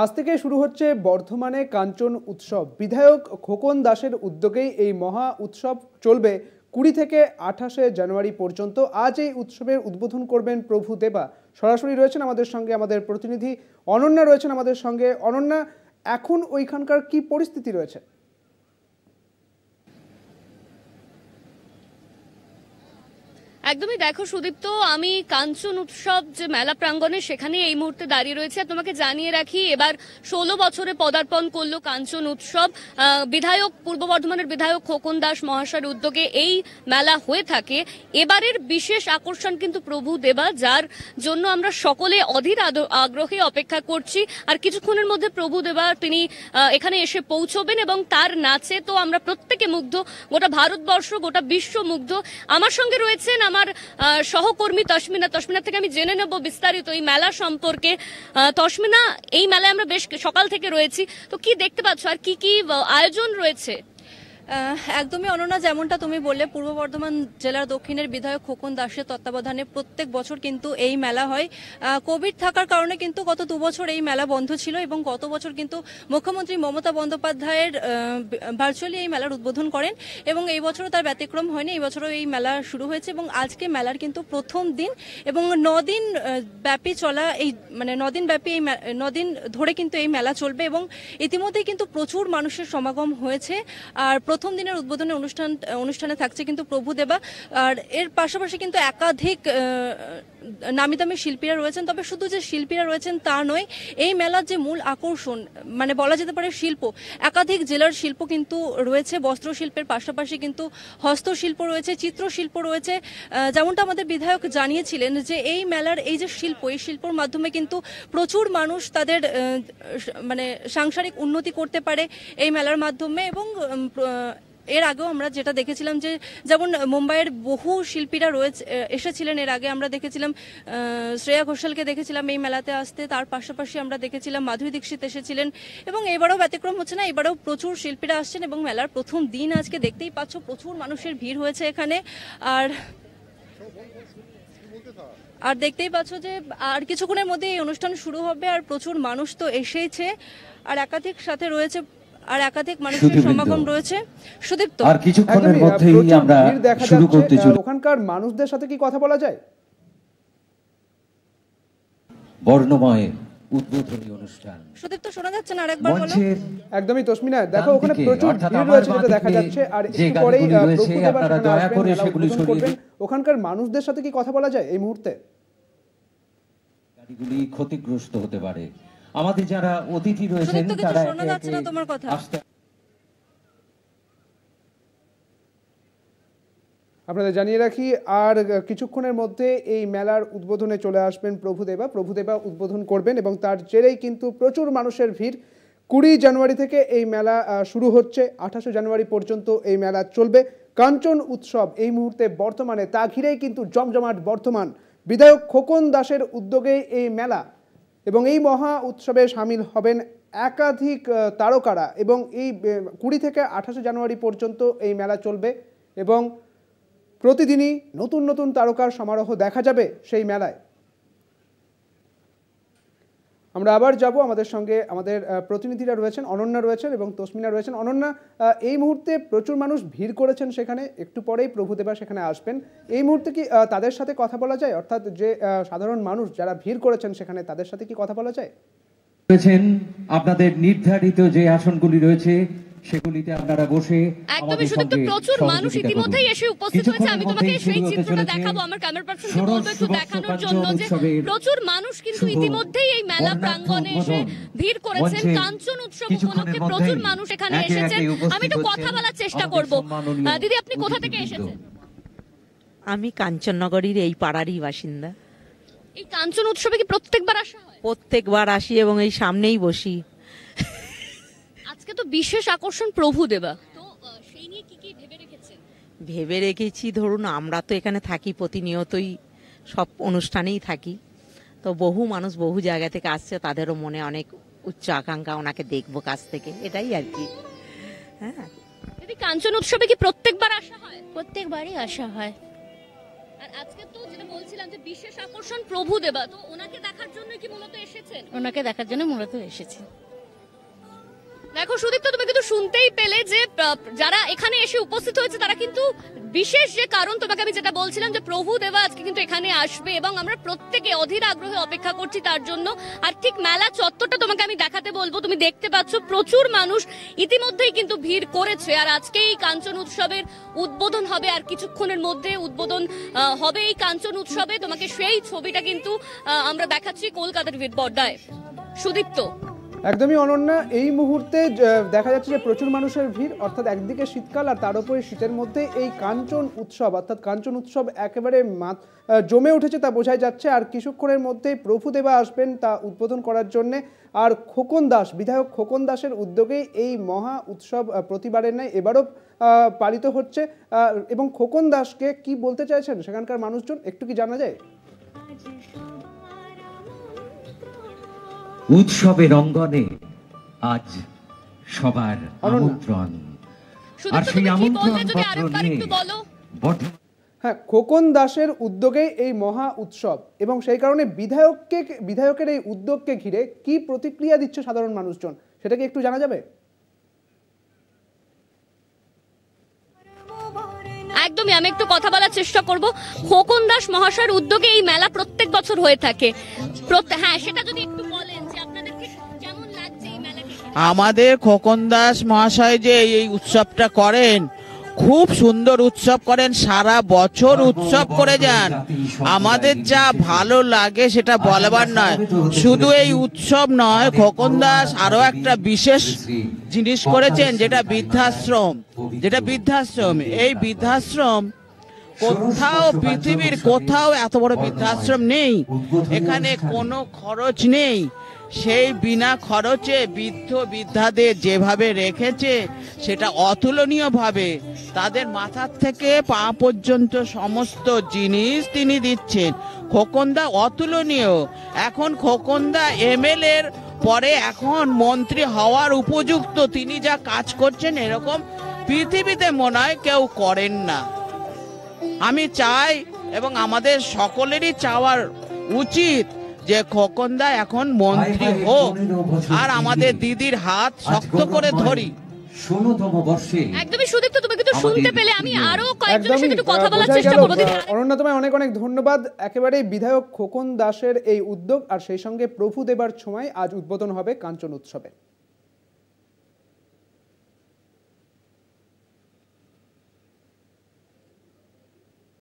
আজ থেকে শুরু হচ্ছে বর্ধমানে কাঞ্চন উৎসব। বিধায়ক খোকন দাসের উদ্যোগেই এই মহা উৎসব চলবে 20 থেকে 28 জানুয়ারি পর্যন্ত। আজ এই উৎসবের উদ্বোধন করবেন প্রভু দেবা। সরাসরি রয়েছেন আমাদের সঙ্গে আমাদের প্রতিনিধি অনন্যা রয়েছেন আমাদের সঙ্গে। অনন্যা, এখন ওইখানকার কি পরিস্থিতি রয়েছে? একদমই দেখো সুদীপ্ত, আমি কাঞ্চন উৎসব যে মেলা প্রাঙ্গণে সেখানে এই মুহূর্তে দাঁড়িয়ে রয়েছে। তোমাকে জানিয়ে রাখি, এবার 16 বছরে পদার্পণ করলো কাঞ্চন উৎসব। বিধায়ক পূর্ব বর্ধমানের বিধায়ক খোকন দাস মহাশয়ের উদ্যোগে এই মেলা হয়ে থাকে। এবারের বিশেষ আকর্ষণ কিন্তু প্রভু দেবা, যার জন্য আমরা সকলে অধীর আগ্রহে অপেক্ষা করছি। আর কিছুক্ষণের মধ্যে প্রভু দেবা তিনি এখানে এসে পৌঁছবেন এবং তার নাচে তো আমরা প্রত্যেকে মুগ্ধ, গোটা ভারতবর্ষ গোটা বিশ্ব মুগ্ধ। আমার সঙ্গে রয়েছেন আমার সহকর্মী তসমিনা থেকে আমি জেনে নেব বিস্তারিত এই মেলা সম্পর্কে। তসমিনা, এই মেলায় আমরা বেশ সকাল থেকে রয়েছি, তো কি দেখতে পাচ্ছ আর কি কি আয়োজন রয়েছে? একদমই অনন্যা, যেমনটা তুমি বললে, পূর্ব বর্ধমান জেলার দক্ষিণের বিধায়ক খোকন দাসের তত্ত্বাবধানে প্রত্যেক বছর কিন্তু এই মেলা হয়। কোভিড থাকার কারণে কিন্তু গত 2 বছর এই মেলা বন্ধ ছিল এবং গত বছর কিন্তু মুখ্যমন্ত্রী মমতা বন্দ্যোপাধ্যায়ের ভার্চুয়ালি এই মেলার উদ্বোধন করেন এবং এই বছরও তার ব্যতিক্রম হয়নি। এই বছরও এই মেলা শুরু হয়েছে এবং আজকে মেলার কিন্তু প্রথম দিন এবং 9 দিন ব্যাপী চলা এই 9 দিন ব্যাপী এই 9 দিন ধরে কিন্তু এই মেলা চলবে এবং ইতিমধ্যেই কিন্তু প্রচুর মানুষের সমাগম হয়েছে। আর প্রথম দিনের উদ্বোধনী অনুষ্ঠানে থাকছে কিন্তু প্রভু দেবা। আর এর পাশাপাশি কিন্তু একাধিক নামি দামি শিল্পীরা রয়েছেন। তবে শুধু যে শিল্পীরা রয়েছেন তা নয়, এই মেলার যে মূল আকর্ষণ বলা যেতে পারে শিল্প, একাধিক জেলার শিল্প কিন্তু রয়েছে। বস্ত্রশিল্পের পাশাপাশি কিন্তু হস্তশিল্প রয়েছে, চিত্রশিল্প রয়েছে। যেমনটা আমাদের বিধায়ক জানিয়েছিলেন যে এই মেলার এই যে শিল্প, এই শিল্পর মাধ্যমে কিন্তু প্রচুর মানুষ তাদের সাংসারিক উন্নতি করতে পারে এই মেলার মাধ্যমে। এবং এর আগেও আমরা যেটা দেখেছিলাম যে যেমন মুম্বাইয়ের বহু শিল্পীরা এসেছিলেন। এর আগে আমরা দেখেছিলাম শ্রেয়া ঘোষালকে দেখেছিলাম এই মেলাতে আসতে। তার পাশাপাশি আমরা দেখেছিলাম মাধুরী দীক্ষিত এসেছিলেন এবং এবারও ব্যতিক্রম হচ্ছে না, এবারেও প্রচুর শিল্পীরা আসছেন এবং মেলার প্রথম দিন আজকে দেখতেই পাচ্ছ প্রচুর মানুষের ভিড় হয়েছে এখানে। আর দেখতেই পাচ্ছ যে আর কিছুক্ষণের মধ্যে এই অনুষ্ঠান শুরু হবে আর প্রচুর মানুষ তো এসেইছে আর একাধিক সাথে রয়েছে আর একাধিক মানুষের সমাগম রয়েছে। সুদীপ্ত, আর কিছুক্ষণের মধ্যেই আমরা শুরু করতে চলেছি। ওখানকার মানুষদের সাথে কি কথা বলা যায়? বর্ণময় উদ্বোধনী অনুষ্ঠান সুদীপ্ত, শোনা যাচ্ছে না? আরেকবার বলো। একদমই তসমিনা, দেখো ওখানে প্রচুর ভিড় রয়েছে যেটা দেখা যাচ্ছে। আর একটু পরেই প্রভু দেবা দয়া করে সেগুলি সরিয়ে। ওখানকার মানুষদের সাথে কি কথা বলা যায় এই মুহূর্তে? গাড়িগুলি ক্ষতিগ্রস্ত হতে পারে। আমাদের যারা অতিথি রয়েছেন তারা শোনা যাচ্ছে না তোমার কথা। আপনাদের জানিয়ে রাখি, আর কিছুক্ষণের মধ্যে এই মেলার উদ্বোধনে চলে আসবেন প্রভু দেবা উদ্বোধন করবেন এবং তার জেরেই কিন্তু প্রচুর মানুষের ভিড়। 20 জানুয়ারি থেকে এই মেলা শুরু হচ্ছে, 28 জানুয়ারি পর্যন্ত এই মেলা চলবে। কাঞ্চন উৎসব এই মুহূর্তে বর্তমানে, তা ঘিরেই কিন্তু জমজমাট বর্তমান। বিধায়ক খোকন দাসের উদ্যোগে এই মেলা এবং এই মহা উৎসবে সামিল হবেন একাধিক তারকারা এবং এই 20 থেকে 28 জানুয়ারি পর্যন্ত এই মেলা চলবে এবং প্রতিদিনই নতুন নতুন তারকার সমারোহ দেখা যাবে সেই মেলায়। আমরা আবার যাব, আমাদের সঙ্গে আমাদের প্রতিনিধিরা রয়েছেন, অনন্যা রয়েছেন এবং তসমিনা রয়েছেন। অনন্যা, এই মুহূর্তে প্রচুর মানুষ ভিড় করেছেন সেখানে, একটু পরেই প্রভু দেবা সেখানে আসবেন। এই মুহূর্তে কি তাদের সাথে কথা বলা যায়, অর্থাৎ যে সাধারণ মানুষ যারা ভিড় করেছেন সেখানে তাদের সাথে কি কথা বলা যায়? আপনাদের নির্ধারিত যে আসনগুলি রয়েছে সেগুলিতে আপনারা বসে একদমই সুদীপ্ত, প্রচুর মানুষ ইতিমধ্যেই এসে উপস্থিত হয়েছে। আমি তোমাকে সেই চিত্রটা দেখাবো, আমার ক্যামেরা পার্সনকে বলবো একটু দেখানোর জন্য যে প্রচুর মানুষ কিন্তু ইতিমধ্যেই এই মেলা প্রাঙ্গণে এসে ভিড় করেছেন। কাঞ্চন উৎসব উপলক্ষে প্রচুর মানুষ এখানে এসেছেন। আমি একটু কথা বলার চেষ্টা করব। দিদি, আপনি কোথা থেকে এসেছেন? আমি কাঞ্চননগরীর এই পাড়ারই বাসিন্দা। এই কাঞ্চন উৎসবে কি প্রত্যেকবার আসা হয়? প্রত্যেকবার আসি এবং এই সামনেই বসি। আজকে তো বিশেষ আকর্ষণ প্রভু দেবা, তো সেই নিয়ে কি কি ভেবে রেখেছেন? ভেবে রেখেছি, ধরুন আমরা তো এখানে থাকি, প্রতিনিয়তই সব অনুষ্ঠানেই থাকি, তো বহু মানুষ বহু জায়গা থেকে আসছে, তাদেরও মনে অনেক উচ্চ আকাঙ্ক্ষা ওনাকে দেখবো কাছ থেকে, এটাই আর কি। হ্যাঁ, দিদি, কাঞ্চন উৎসবে কি প্রত্যেকবার আসা হয়? প্রত্যেকবারই আসা হয়। আর আজকে তো যেটা বলছিলাম যে বিশেষ আকর্ষণ প্রভু দেবা, তো ওনাকে দেখার জন্য কি মূলত এসেছেন? ওনাকে দেখার জন্য মূলত এসেছি। দেখো সুদীপ্ত, তুমি কিন্তু শুনতেই পেলে যে যারা এখানে এসে উপস্থিত হয়েছে তারা কিন্তু বিশেষ যে কারণ, তোমাকে আমি যেটা বলছিলাম যে প্রভু দেবা আজকে কিন্তু এখানে আসবে এবং আমরা প্রত্যেকে অধীর আগ্রহে অপেক্ষা করছি তার জন্য। আর ঠিক মেলা চত্বরটা তোমাকে আমি দেখাতে বলবো, তুমি দেখতে পাচ্ছ প্রচুর মানুষ ইতিমধ্যেই কিন্তু ভিড় করেছে। আর আজকে এই কাঞ্চন উৎসবের উদ্বোধন হবে, আর কিছুক্ষণের মধ্যে উদ্বোধন হবে এই কাঞ্চন উৎসবে। তোমাকে সেই ছবিটা কিন্তু আমরা দেখাচ্ছি কলকাতার ভিড় পর্দায়। সুদীপ্ত, একদমই অনন্যা, এই মুহূর্তে দেখা যাচ্ছে যে প্রচুর মানুষের ভিড়, অর্থাৎ একদিকে শীতকাল আর তার উপরে শীতের মধ্যে এই কাঞ্চন উৎসব, অর্থাৎ কাঞ্চন উৎসব একেবারে জমে উঠেছে তা বোঝাই যাচ্ছে। আর কিছুক্ষণের মধ্যেই প্রভুদেবা আসবেন তা উদ্বোধন করার জন্যে। আর খোকন দাস, বিধায়ক খোকন দাসের উদ্যোগেই এই মহা উৎসব প্রতিবারের ন্যায় এবারও পালিত হচ্ছে। এবং খোকন দাসকে কি বলতে চাইছেন সেখানকার মানুষজন, একটু কি জানা যায়? উৎসবের অঙ্গনে আজ সবার আমন্ত্রণ, আর সেই আমন্ত্রণ হ্যাঁ, খোকন দাসের উদ্যোগে এই মহা উৎসব এবং সেই কারণে বিধায়কের এই উদ্যোগকে ঘিরে কি প্রতিক্রিয়া দিচ্ছে সাধারণ মানুষজন, সেটা কি একটু জানা যাবে? একদমই, আমি একটু কথা বলার চেষ্টা করব। খোকন দাস মহাশয়ের উদ্যোগে এই মেলা প্রত্যেক বছর হয়ে থাকে। হ্যাঁ, সেটা যদি একটু বলেন যে আপনাদেরকে কেমন লাগছে এই মেলাকে? আমাদের খোকন দাস মহাশয় যে এই উৎসবটা করেন, খুব সুন্দর উৎসব করেন, সারা বছর উৎসব করে যান। আমাদের যা ভালো লাগে সেটা বলবার নয়। শুধু এই উৎসব নয়, খোকন দাস আরো একটা বিশেষ জিনিস করেছেন, যেটা বৃদ্ধাশ্রম। এই বৃদ্ধাশ্রম কোথাও, পৃথিবীর কোথাও এত বড় বৃদ্ধাশ্রম নেই। এখানে কোনো খরচ নেই। সেই বিনা খরচে বৃদ্ধ বৃদ্ধাদের যেভাবে রেখেছে সেটা অতুলনীয় ভাবে, তাদের মাথার থেকে পা পর্যন্ত সমস্ত জিনিস তিনি দিচ্ছেন। খোকনদা অতুলনীয়। এখন খোকনদা এমএলএ এর পরে এখন মন্ত্রী হওয়ার উপযুক্ত। তিনি যা কাজ করছেন এরকম পৃথিবীতে মনে হয় কেউ করেন না। আমি চাই এবং আমাদের সকলেরই চাওয়ার উচিত যে খোকনদা এখন মন্ত্রী হোক, আর আমাদের দিদির হাত শক্ত করে ধরি। একদমই সুদীপ্ত, তুমি কিন্তু শুনতে পেলে। আমি আরো কয়েকজনের সাথে একটু কথা বলার চেষ্টা করব। অনন্যা, তোমায় অনেক অনেক ধন্যবাদ। একেবারেই বিধায়ক খোকন দাসের এই উদ্যোগ আর সেই সঙ্গে প্রভু দেবার ছোঁয়ায় আজ উদ্বোধন হবে কাঞ্চন উৎসবে।